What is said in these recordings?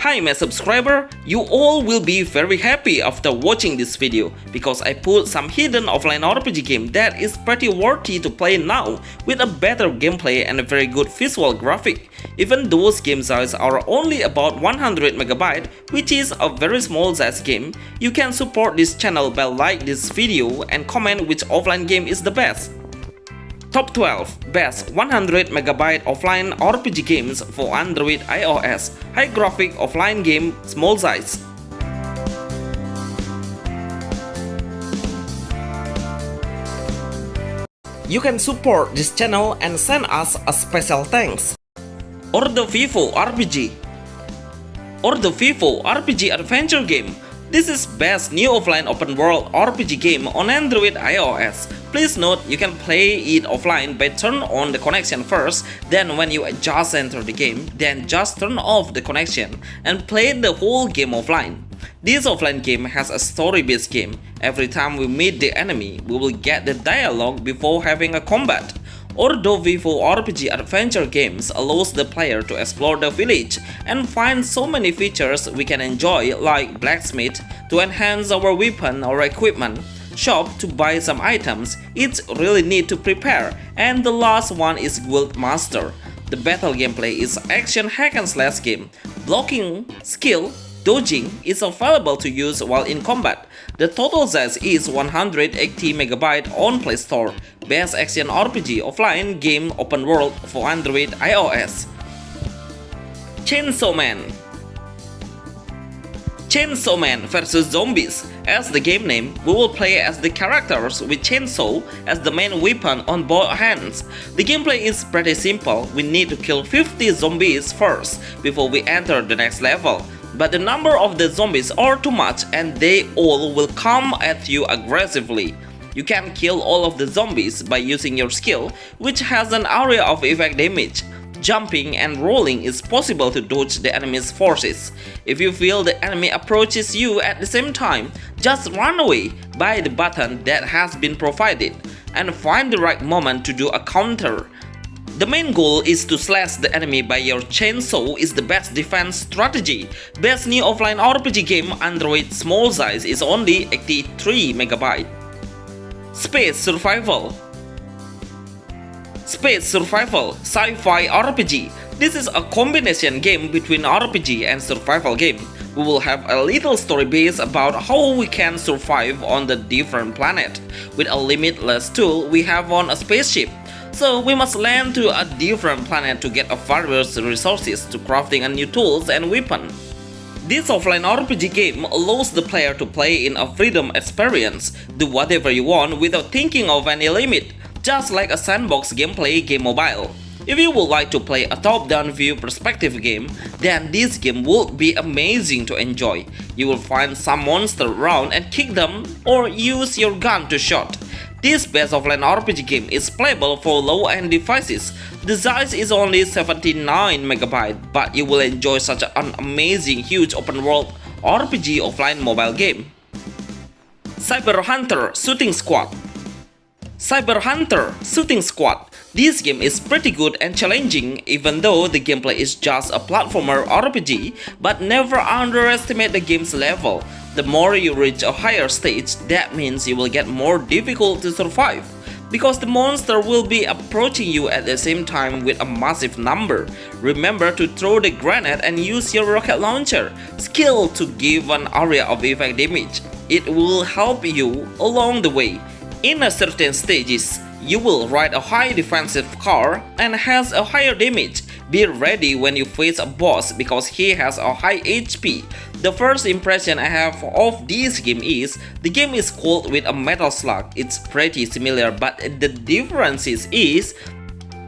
Hi my subscriber, you all will be very happy after watching this video because I put some hidden offline RPG game that is pretty worthy to play now with a better gameplay and a very good visual graphic. Even those game size are only about 100 MB, which is a very small size game, you can support this channel by like this video and comment which offline game is the best. Top 12 Best 100 MB offline RPG games for Android iOS. High graphic offline game, small size. You can support this channel and send us a special thanks. Ordovivo RPG. Ordovivo RPG adventure game. This is best new offline open world RPG game on Android iOS. Please note you can play it offline by turn on the connection first, then when you just enter the game, then just turn off the connection and play the whole game offline. This offline game has a story-based game. Every time we meet the enemy, we will get the dialogue before having a combat. Ordovivo RPG adventure games allows the player to explore the village and find so many features we can enjoy, like blacksmith to enhance our weapon or equipment, shop to buy some items, it's really neat to prepare, and the last one is Guild Master. The battle gameplay is action hack and slash game. Blocking, skill, dodging is available to use while in combat. The total size is 180 MB on Play Store. Best action RPG offline game open world for Android iOS. Chainsaw Man. Chainsaw Man vs Zombies. As the game name, we will play as the characters with chainsaw as the main weapon on both hands. The gameplay is pretty simple. We need to kill 50 zombies first before we enter the next level. But the number of the zombies are too much and they all will come at you aggressively. You can kill all of the zombies by using your skill, which has an area of effect damage. Jumping and rolling is possible to dodge the enemy's forces. If you feel the enemy approaches you at the same time, just run away by the button that has been provided and find the right moment to do a counter. The main goal is to slash the enemy by your chainsaw is the best defense strategy. Best new offline RPG game Android small size is only 83 MB. Space Survival. Space Survival Sci-Fi RPG. This is a combination game between RPG and survival game. We will have a little story base about how we can survive on the different planet. With a limitless tool we have on a spaceship. So we must land to a different planet to get a various resources to crafting a new tools and weapon. This offline RPG game allows the player to play in a freedom experience, do whatever you want without thinking of any limit, just like a sandbox gameplay game mobile. If you would like to play a top-down view perspective game, then this game would be amazing to enjoy. You will find some monster around and kick them or use your gun to shoot. This best offline RPG game is playable for low-end devices. The size is only 79 MB, but you will enjoy such an amazing huge open-world RPG offline mobile game. Cyber Hunter Shooting Squad. Cyber Hunter Shooting Squad. This game is pretty good and challenging even though the gameplay is just a platformer RPG, but never underestimate the game's level. The more you reach a higher stage, that means you will get more difficult to survive, because the monster will be approaching you at the same time with a massive number. Remember to throw the grenade and use your rocket launcher skill to give an area of effect damage. It will help you along the way. In a certain stages, you will ride a high defensive car and has a higher damage. Be ready when you face a boss because he has a high HP. The first impression I have of this game is, the game is cold with a metal slug. It's pretty similar, but the difference is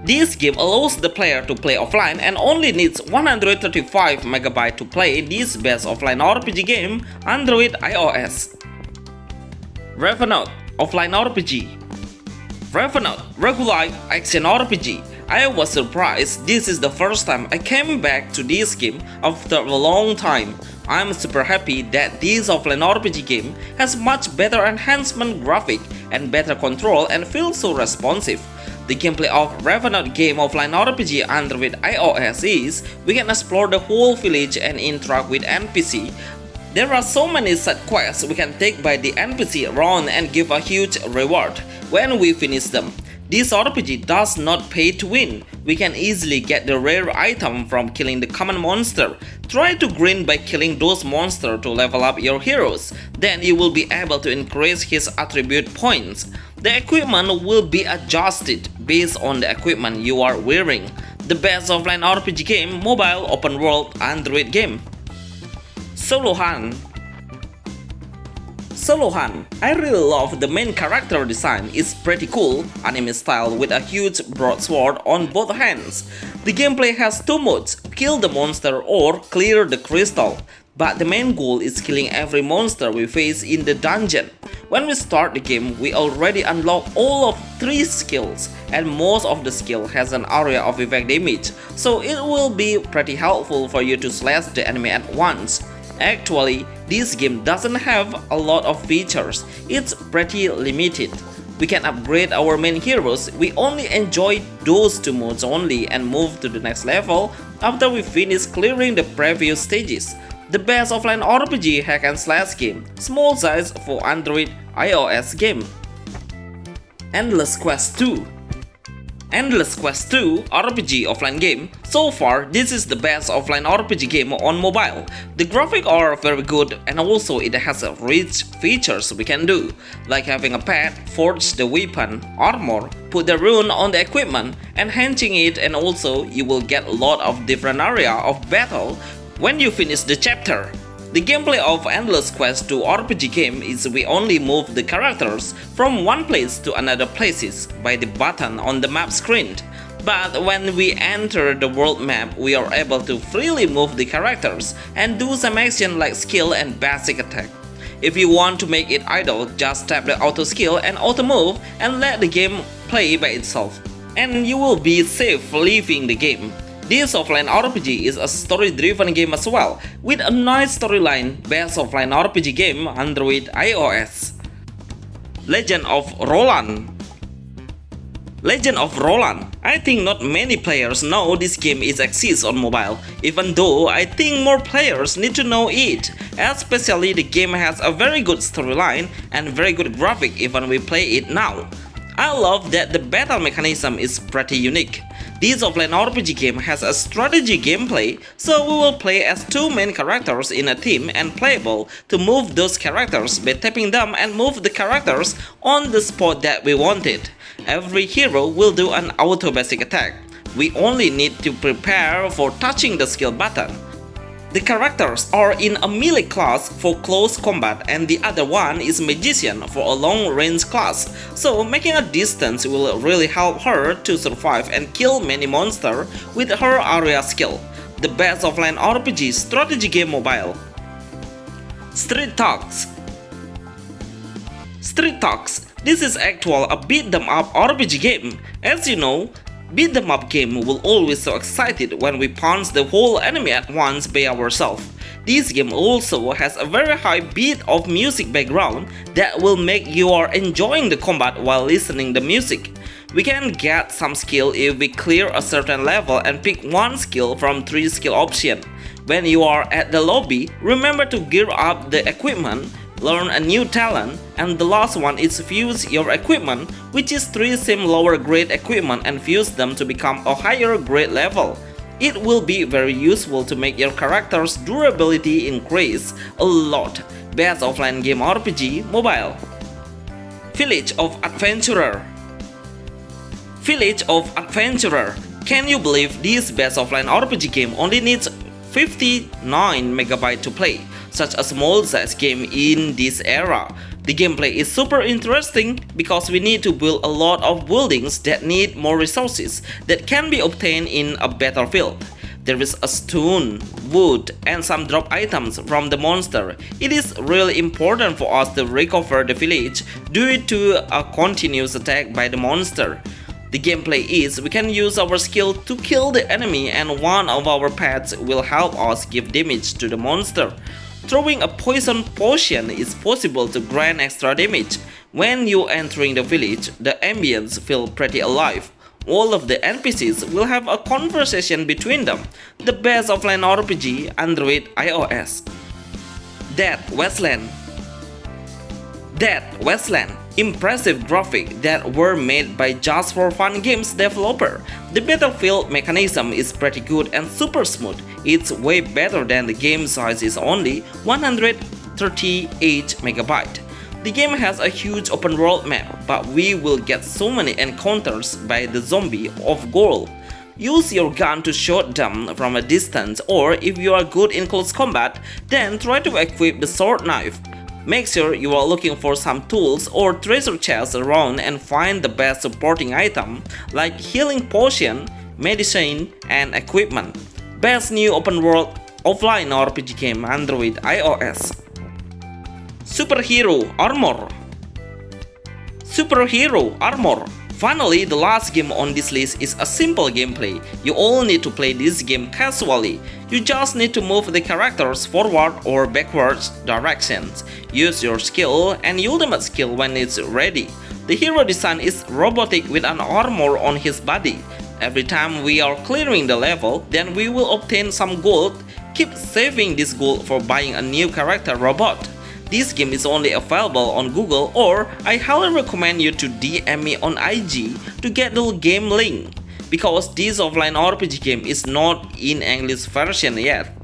this game allows the player to play offline and only needs 135 MB to play this best offline RPG game Android iOS. Revenot Offline RPG. Revenot Roguelike Action RPG. I was surprised. This is the first time I came back to this game after a long time. I'm super happy that this offline RPG game has much better enhancement graphic and better control and feels so responsive. The gameplay of Revenot game offline RPG Android iOS is we can explore the whole village and interact with NPC. There are so many side quests we can take by the NPC around and give a huge reward when we finish them. This RPG does not pay to win. We can easily get the rare item from killing the common monster. Try to grind by killing those monsters to level up your heroes. Then you will be able to increase his attribute points. The equipment will be adjusted based on the equipment you are wearing. The best offline RPG game, mobile, open world, Android game. Solohunt. I really love the main character design. It's pretty cool, anime style with a huge broadsword on both hands. The gameplay has two modes, kill the monster or clear the crystal. But the main goal is killing every monster we face in the dungeon. When we start the game, we already unlock all of 3 skills, and most of the skill has an area of effect damage, so it will be pretty helpful for you to slash the enemy at once. Actually, this game doesn't have a lot of features, it's pretty limited. We can upgrade our main heroes, we only enjoy those 2 modes only and move to the next level after we finish clearing the previous stages. The best offline RPG hack and slash game, small size for Android iOS game. Endless Quest 2 RPG offline game. So far, this is the best offline RPG game on mobile. The graphics are very good and also it has rich features we can do, like having a pet, forge the weapon, armor, put the rune on the equipment, enhancing it, and also you will get a lot of different area of battle when you finish the chapter. The gameplay of Endless Quest 2 RPG game is we only move the characters from one place to another places by the button on the map screen. But when we enter the world map, we are able to freely move the characters and do some action like skill and basic attack. If you want to make it idle, just tap the auto skill and auto move and let the game play by itself. And you will be safe leaving the game. This offline RPG is a story-driven game as well, with a nice storyline, best offline RPG game, Android iOS. Legend of Roland. I think not many players know this game exists on mobile, even though I think more players need to know it, especially the game has a very good storyline and very good graphic even we play it now. I love that the battle mechanism is pretty unique. This offline RPG game has a strategy gameplay, so we will play as 2 main characters in a team and playable to move those characters by tapping them and move the characters on the spot that we wanted. Every hero will do an auto basic attack. We only need to prepare for touching the skill button. The characters are in a melee class for close combat and the other one is magician for a long range class, so making a distance will really help her to survive and kill many monsters with her area skill. The best offline RPG strategy game mobile. Thugz. This is actually a beat 'em up RPG game. As you know, beat 'em up game will always so excited when we punch the whole enemy at once by ourselves. This game also has a very high beat of music background that will make you are enjoying the combat while listening the music. We can get some skill if we clear a certain level and pick one skill from 3 skill options. When you are at the lobby, remember to gear up the equipment, learn a new talent, and the last one is fuse your equipment, which is 3 same lower grade equipment and fuse them to become a higher grade level. It will be very useful to make your character's durability increase a lot. Best offline game RPG mobile. Village of Adventurer. Can you believe this best offline RPG game only needs 59 MB to play? Such a small size game in this era. The gameplay is super interesting because we need to build a lot of buildings that need more resources that can be obtained in a battlefield. There is a stone, wood, and some drop items from the monster. It is really important for us to recover the village due to a continuous attack by the monster. The gameplay is we can use our skill to kill the enemy and one of our pets will help us give damage to the monster. Throwing a poison potion is possible to grant extra damage. When you entering the village, the ambience feels pretty alive. All of the NPCs will have a conversation between them. The best offline RPG Android iOS. Wasteland. Wasteland. Impressive graphics that were made by Just for Fun Games developer. The battlefield mechanism is pretty good and super smooth. It's way better than the game size is only 138 MB. The game has a huge open world map, but we will get so many encounters by the zombie of gold. Use your gun to shoot them from a distance, or if you are good in close combat, then try to equip the sword knife. Make sure you are looking for some tools or treasure chests around and find the best supporting item like healing potion, medicine, and equipment. Best new open world offline RPG game Android iOS. Superhero Armor. Finally, the last game on this list is a simple gameplay. You all need to play this game casually. You just need to move the characters forward or backwards directions. Use your skill and ultimate skill when it's ready. The hero design is robotic with an armor on his body. Every time we are clearing the level, then we will obtain some gold. Keep saving this gold for buying a new character robot. This game is only available on Google, or I highly recommend you to DM me on IG to get the game link, because this offline RPG game is not in English version yet.